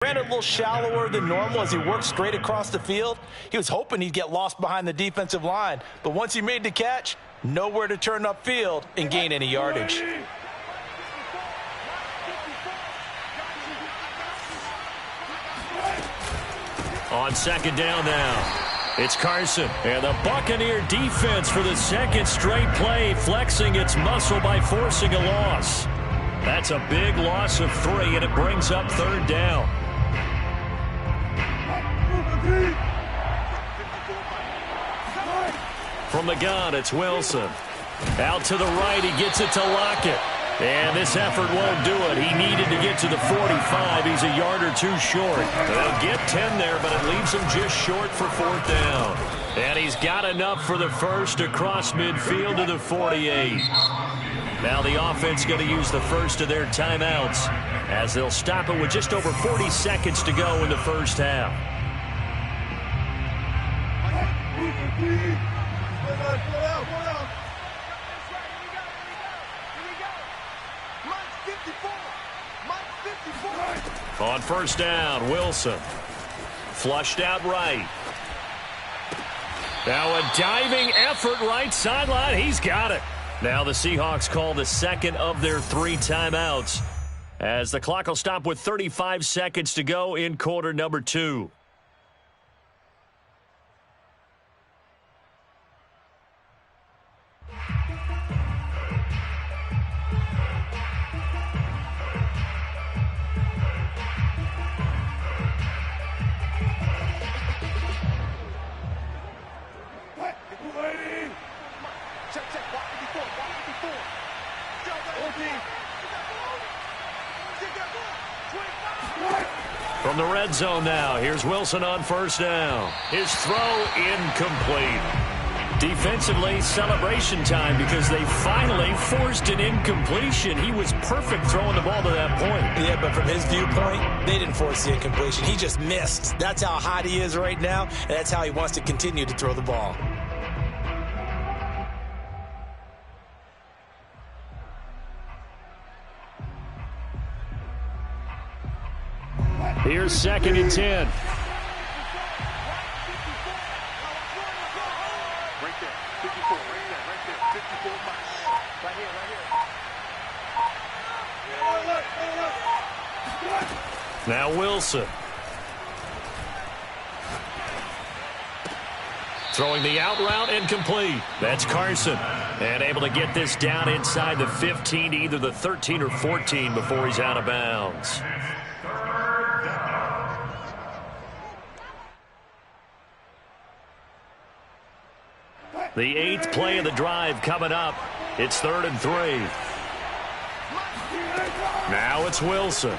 Ran a little shallower than normal as he worked straight across the field. He was hoping he'd get lost behind the defensive line, but once he made the catch, nowhere to turn upfield and gain any yardage. On second down now, it's Carson. And the Buccaneer defense for the second straight play, flexing its muscle by forcing a loss. That's a big loss of 3, and it brings up third down. From the gun, it's Wilson. Out to the right, he gets it to Lockett. And this effort won't do it. He needed to get to the 45. He's a yard or 2 short. They'll get 10 there, but it leaves him just short for fourth down. And he's got enough for the first across midfield to the 48. Now the offense going to use the first of their timeouts as they'll stop it with just over 40 seconds to go in the first half. On first down, Wilson. Flushed out right. Now a diving effort right sideline. He's got it. Now the Seahawks call the second of their 3 timeouts as the clock will stop with 35 seconds to go in quarter number 2. From the red zone now, here's Wilson on first down. His throw incomplete. Defensively, celebration time because they finally forced an incompletion. He was perfect throwing the ball to that point. Yeah, but from his viewpoint, they didn't force the incompletion. He just missed. That's how hot he is right now, and that's how he wants to continue to throw the ball. Here's second and 10. Right there, 54, right there, 54 miles. Right here. Now Wilson. Throwing the out route incomplete. That's Carson. And able to get this down inside the 15 to either the 13 or 14 before he's out of bounds. The 8th play of the drive coming up. It's 3rd and 3. Now it's Wilson.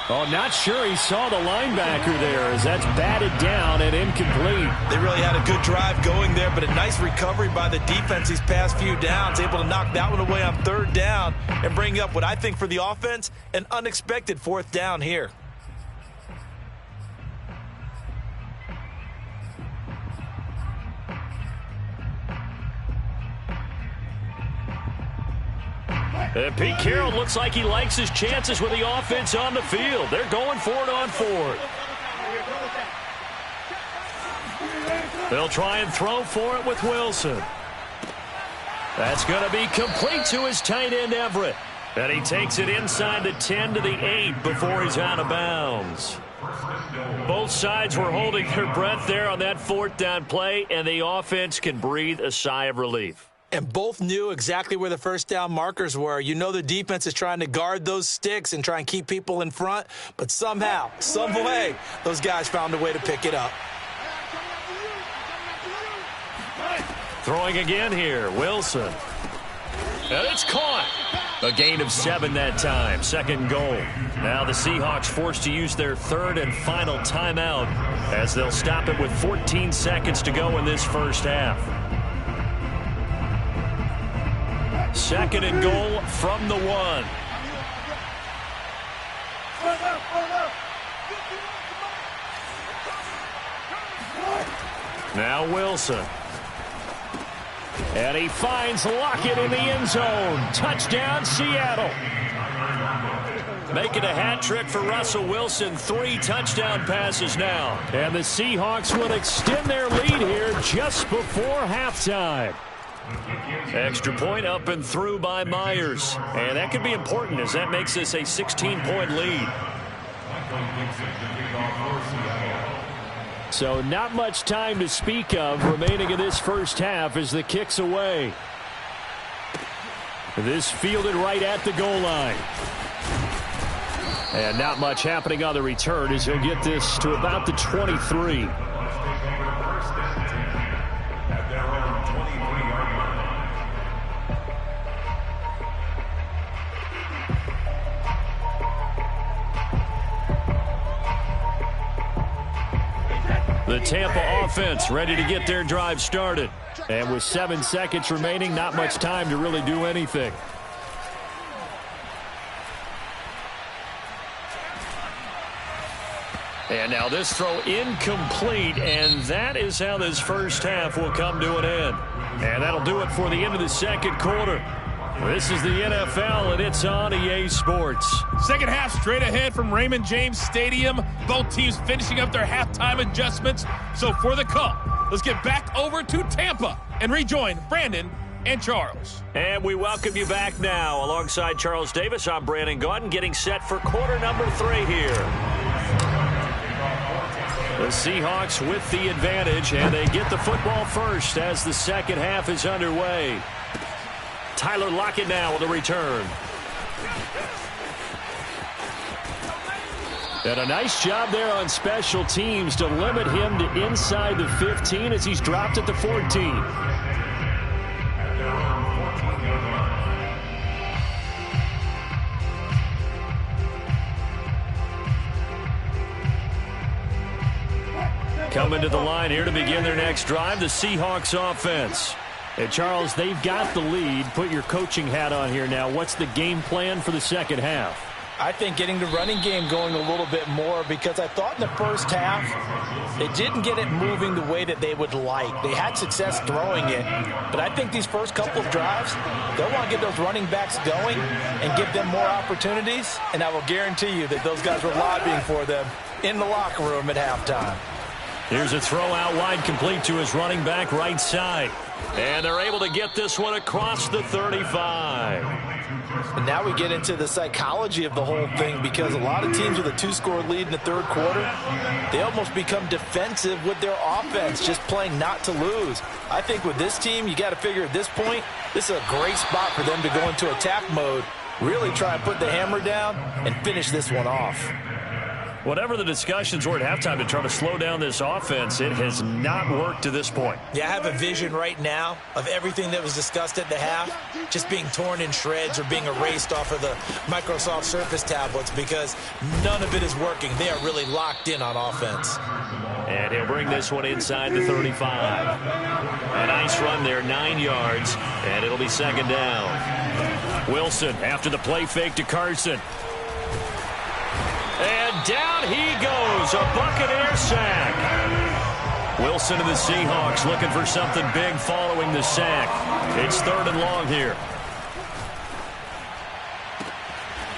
Oh, not sure he saw the linebacker there as that's batted down and incomplete. They really had a good drive going there, but a nice recovery by the defense these past few downs, able to knock that one away on 3rd down and bring up what I think for the offense, an unexpected 4th down here. Pete Carroll looks like he likes his chances with the offense on the field. They're going for it on 4th. They'll try and throw for it with Wilson. That's going to be complete to his tight end, Everett. And he takes it inside the 10 to the 8 before he's out of bounds. Both sides were holding their breath there on that 4th down play, and the offense can breathe a sigh of relief. And both knew exactly where the first down markers were. You know the defense is trying to guard those sticks and try and keep people in front, but somehow, some way, those guys found a way to pick it up. Throwing again here, Wilson. And it's caught. A gain of 7 that time, 2nd goal. Now the Seahawks forced to use their 3rd and final timeout as they'll stop it with 14 seconds to go in this first half. 2nd and goal from the 1. Now Wilson. And he finds Lockett in the end zone. Touchdown, Seattle. Making a hat trick for Russell Wilson. 3 touchdown passes now. And the Seahawks will extend their lead here just before halftime. Extra point up and through by Myers. And that could be important as that makes this a 16-point lead. So not much time to speak of remaining in this first half as the kick's away. This fielded right at the goal line. And not much happening on the return as he'll get this to about the 23. The Tampa offense ready to get their drive started. And with 7 seconds remaining, not much time to really do anything. And now this throw incomplete, and that is how this first half will come to an end. And that'll do it for the end of the second quarter. This is the NFL, and it's on EA Sports. Second half straight ahead from Raymond James Stadium. Both teams finishing up their halftime adjustments. So for the call, let's get back over to Tampa and rejoin Brandon and Charles. And we welcome you back now. Alongside Charles Davis, I'm Brandon Gaudin, getting set for quarter number 3 here. The Seahawks with the advantage, and they get the football first as the second half is underway. Tyler Lockett now with a return. And a nice job there on special teams to limit him to inside the 15 as he's dropped at the 14. Coming to the line here to begin their next drive, the Seahawks offense. And Charles, they've got the lead. Put your coaching hat on here now. What's the game plan for the second half? I think getting the running game going a little bit more, because I thought in the first half they didn't get it moving the way that they would like. They had success throwing it, but I think these first couple of drives, they'll want to get those running backs going and give them more opportunities, and I will guarantee you that those guys were lobbying for them in the locker room at halftime. Here's a throw out wide, complete to his running back right side. And they're able to get this one across the 35. And now we get into the psychology of the whole thing, because a lot of teams with a 2-score lead in the third quarter, they almost become defensive with their offense, just playing not to lose. I think with this team, you got to figure at this point, this is a great spot for them to go into attack mode, really try and put the hammer down and finish this one off. Whatever the discussions were at halftime to try to slow down this offense, it has not worked to this point. Yeah, I have a vision right now of everything that was discussed at the half just being torn in shreds or being erased off of the Microsoft Surface tablets, because none of it is working. They are really locked in on offense. And he'll bring this one inside the 35. A nice run there, 9 yards, and it'll be second down. Wilson after the play fake to Carson. And down he goes, a Buccaneer sack. Wilson and the Seahawks looking for something big following the sack. It's 3rd and long here.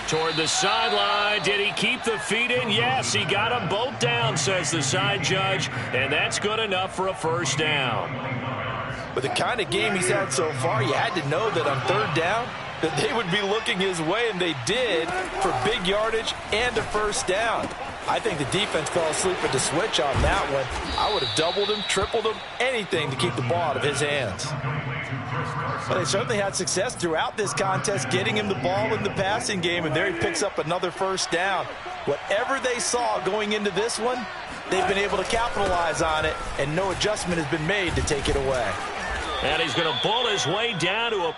Toward the sideline. Did he keep the feet in? Yes, he got them both down, says the side judge. And that's good enough for a first down. With the kind of game he's had so far, you had to know that on 3rd down, that they would be looking his way, and they did, for big yardage and a first down. I think the defense fell asleep at the switch on that one. I would have doubled him, tripled him, anything to keep the ball out of his hands. But they certainly had success throughout this contest, getting him the ball in the passing game, and there he picks up another first down. Whatever they saw going into this one, they've been able to capitalize on it, and no adjustment has been made to take it away. And he's going to bull his way down to a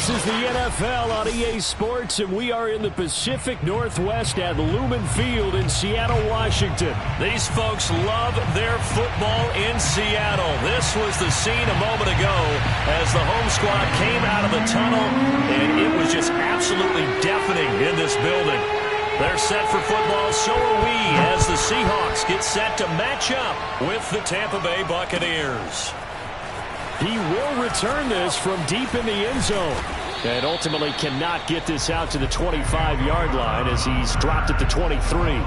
This is the NFL on EA Sports, and we are in the Pacific Northwest at Lumen Field in Seattle, Washington. These folks love their football in Seattle. This was the scene a moment ago as the home squad came out of the tunnel, and it was just absolutely deafening in this building. They're set for football, so are we, as the Seahawks get set to match up with the Tampa Bay Buccaneers. He will return this from deep in the end zone. And ultimately cannot get this out to the 25-yard line as he's dropped at the 23.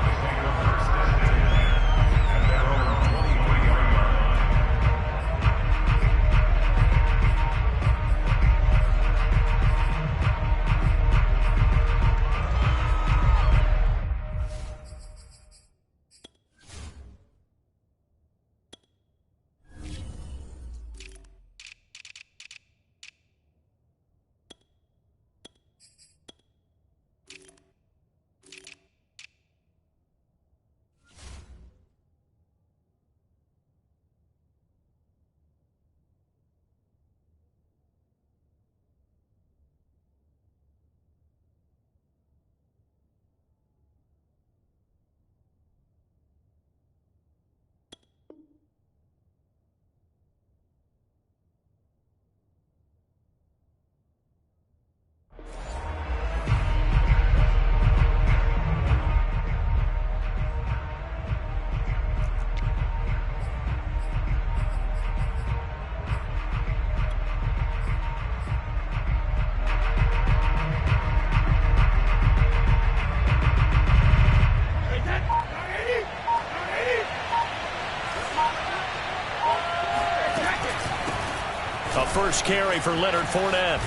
First carry for Leonard Fournette.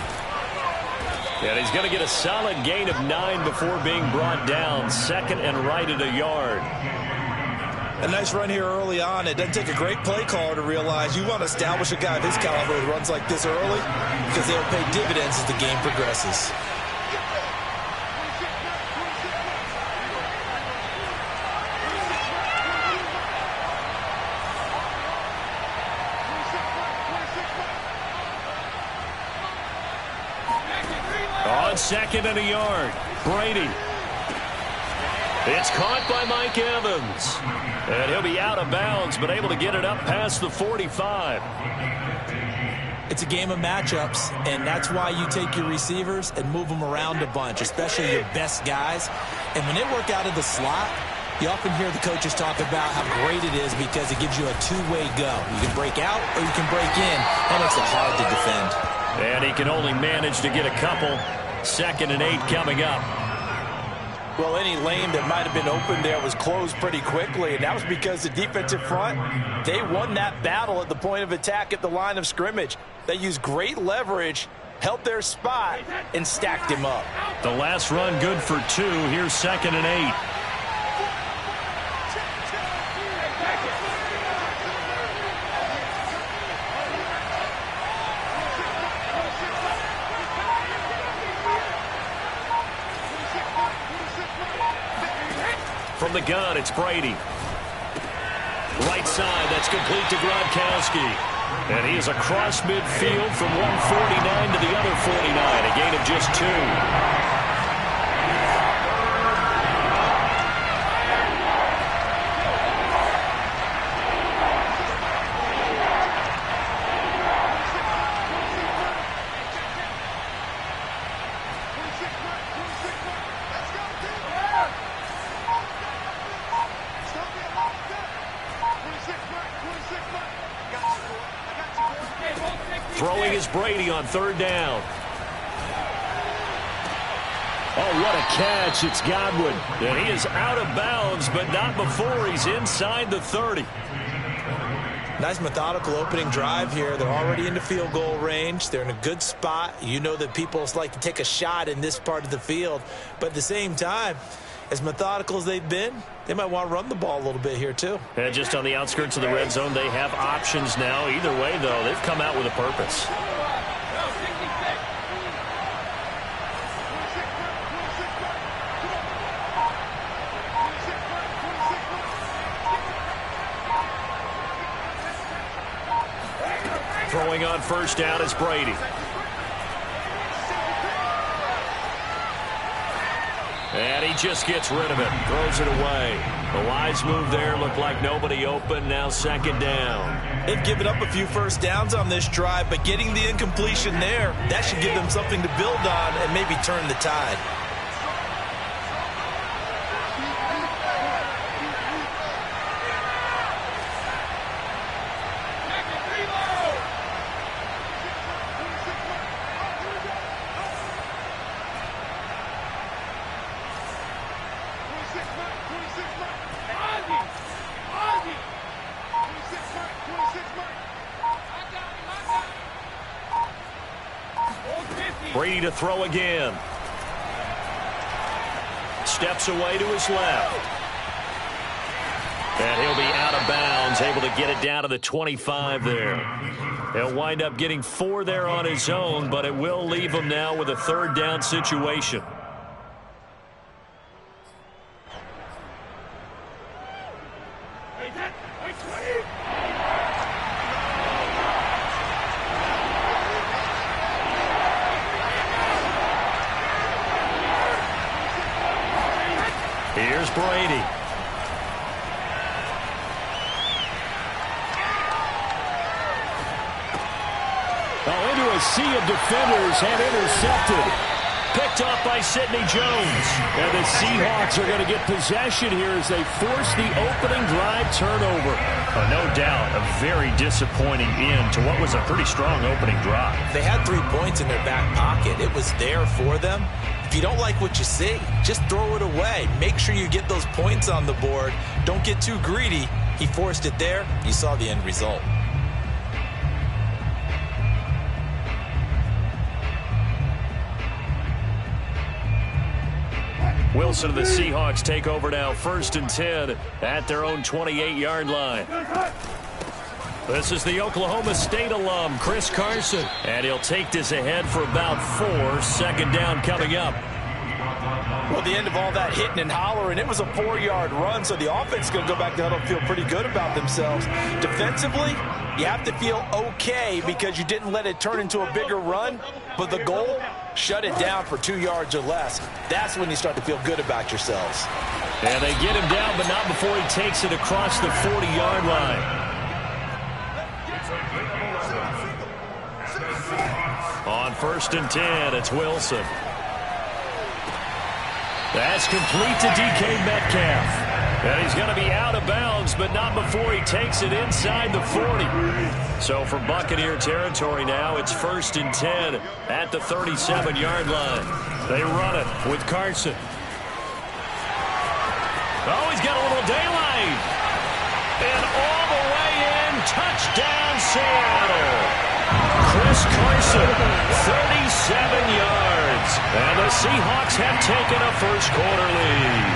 And he's going to get a solid gain of 9 before being brought down. Second and right at a yard. A nice run here early on. It doesn't take a great play caller to realize you want to establish a guy of his caliber who runs like this early because they'll pay dividends as the game progresses. Second and a yard. Brady. It's caught by Mike Evans. And he'll be out of bounds, but able to get it up past the 45. It's a game of matchups, and that's why you take your receivers and move them around a bunch, especially your best guys. And when they work out of the slot, you often hear the coaches talk about how great it is because it gives you a two-way go. You can break out or you can break in. That makes it hard to defend. And he can only manage to get a couple. Second and 8 coming up. Well, any lane that might have been open there was closed pretty quickly, and that was because the defensive front, they won that battle at the point of attack at the line of scrimmage. They used great leverage, held their spot, and stacked him up. The last run good for 2. Here's second and 8. From the gun, it's Brady. Right side, that's complete to Gronkowski. And he is across midfield from 149 to the other 49, a gain of just 2. Throwing is Brady on third down. Oh, what a catch. It's Godwin. And he is out of bounds, but not before he's inside the 30. Nice methodical opening drive here. They're already into field goal range. They're in a good spot. You know that people like to take a shot in this part of the field. But at the same time, as methodical as they've been, they might want to run the ball a little bit here too. And just on the outskirts of the red zone, they have options now. Either way, though, they've come out with a purpose. Throwing on first down is Brady. And he just gets rid of it, throws it away. The wise move there, looked like nobody open, now second down. They've given up a few first downs on this drive, but getting the incompletion there, that should give them something to build on and maybe turn the tide. Brady to throw again. Steps away to his left. And he'll be out of bounds, able to get it down to the 25 there. He'll wind up getting 4 there on his own, but it will leave him now with a third down situation. Here's Brady. Into a sea of defenders and intercepted. Picked off by Sidney Jones. And the Seahawks are going to get possession here as they force the opening drive turnover. No doubt a very disappointing end to what was a pretty strong opening drive. They had 3 points in their back pocket. It was there for them. If you don't like what you see, just throw it away. Make sure you get those points on the board. Don't get too greedy. He forced it there. You saw the end result. Wilson and the Seahawks take over now, 1st and 10 at their own 28-yard line. This is the Oklahoma State alum, Chris Carson. And he'll take this ahead for about 4. Second down coming up. Well, the end of all that hitting and hollering, it was a 4-yard run, so the offense is going to go back to huddle and feel pretty good about themselves. Defensively, you have to feel okay because you didn't let it turn into a bigger run, but the goal, shut it down for 2 yards or less. That's when you start to feel good about yourselves. And they get him down, but not before he takes it across the 40-yard line. On 1st and 10, it's Wilson. That's complete to DK Metcalf. And he's going to be out of bounds, but not before he takes it inside the 40. So for Buccaneer territory now, it's 1st and 10 at the 37-yard line. They run it with Carson. Oh, he's got a little daylight. And all the way in, touchdown Seattle. Chris Carson, 37 yards. And the Seahawks have taken a first-quarter lead.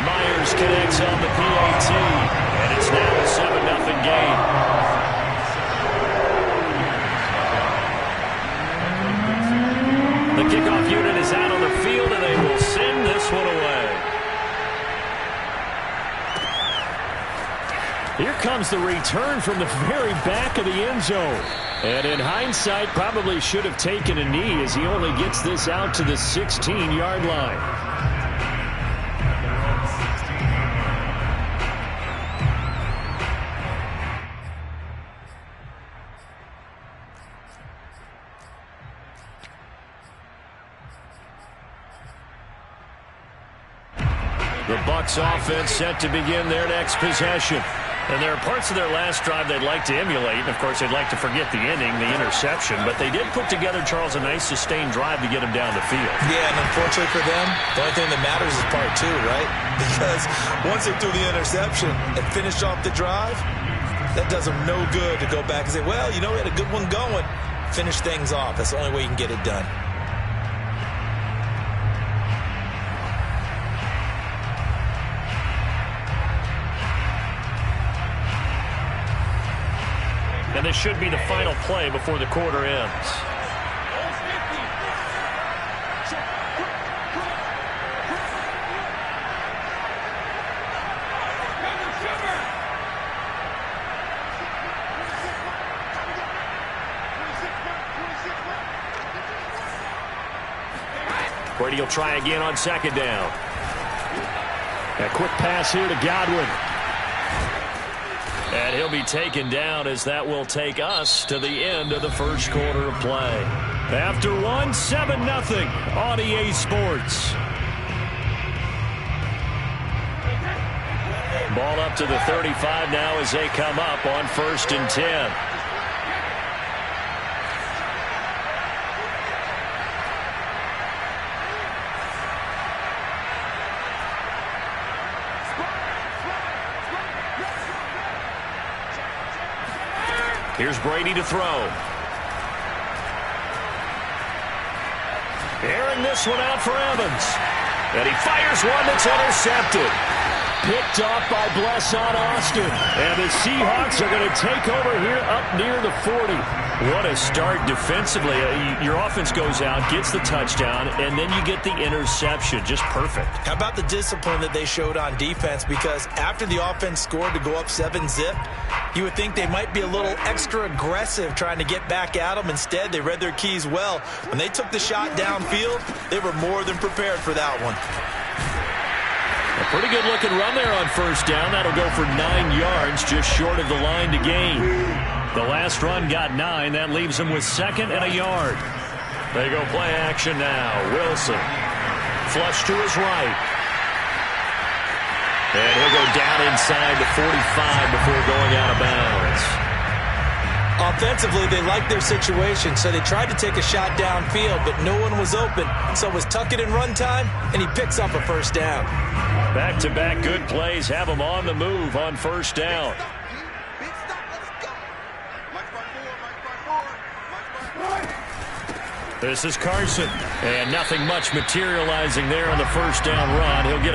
Myers connects on the PAT, and it's now a 7-0 game. The kickoff unit is out on the field, and they will send this one away. Here comes the return from the very back of the end zone. And in hindsight, probably should have taken a knee as he only gets this out to the 16-yard line. The Bucs offense set to begin their next possession. And there are parts of their last drive they'd like to emulate. And, of course, they'd like to forget the ending, the interception. But they did put together, Charles, a nice sustained drive to get them down the field. Yeah, and unfortunately for them, the only thing that matters is part 2, right? Because once they threw the interception and finished off the drive, that does them no good to go back and say, well, you know, we had a good one going. Finish things off. That's the only way you can get it done. And this should be the final play before the quarter ends. he'll try again on second down. A quick pass here to Godwin. And he'll be taken down as that will take us to the end of the first quarter of play. After one, 7-0 on EA Sports. Ball up to the 35 now as they come up on 1st and 10. Here's Brady to throw. Airing this one out for Evans. And he fires one that's intercepted. Picked off by Blesson Austin. And the Seahawks are going to take over here up near the 40. What a start defensively. Your offense goes out, gets the touchdown, and then you get the interception. Just perfect. How about the discipline that they showed on defense? Because after the offense scored to go up 7-zip, you would think they might be a little extra aggressive trying to get back at them. Instead, they read their keys well. When they took the shot downfield, they were more than prepared for that one. A pretty good looking run there on 1st down. That'll go for 9 yards, just short of the line to gain. The last run got 9. That leaves them with 2nd and a yard. They go play action now. Wilson. Flush to his right. And he'll go down inside the 45 before going out of bounds. Offensively, they liked their situation, so they tried to take a shot downfield, but no one was open. So it was tuck it in run time, and he picks up a 1st down. Back-to-back good plays have him on the move on 1st down. This is Carson, and nothing much materializing there on the 1st down run. He'll get a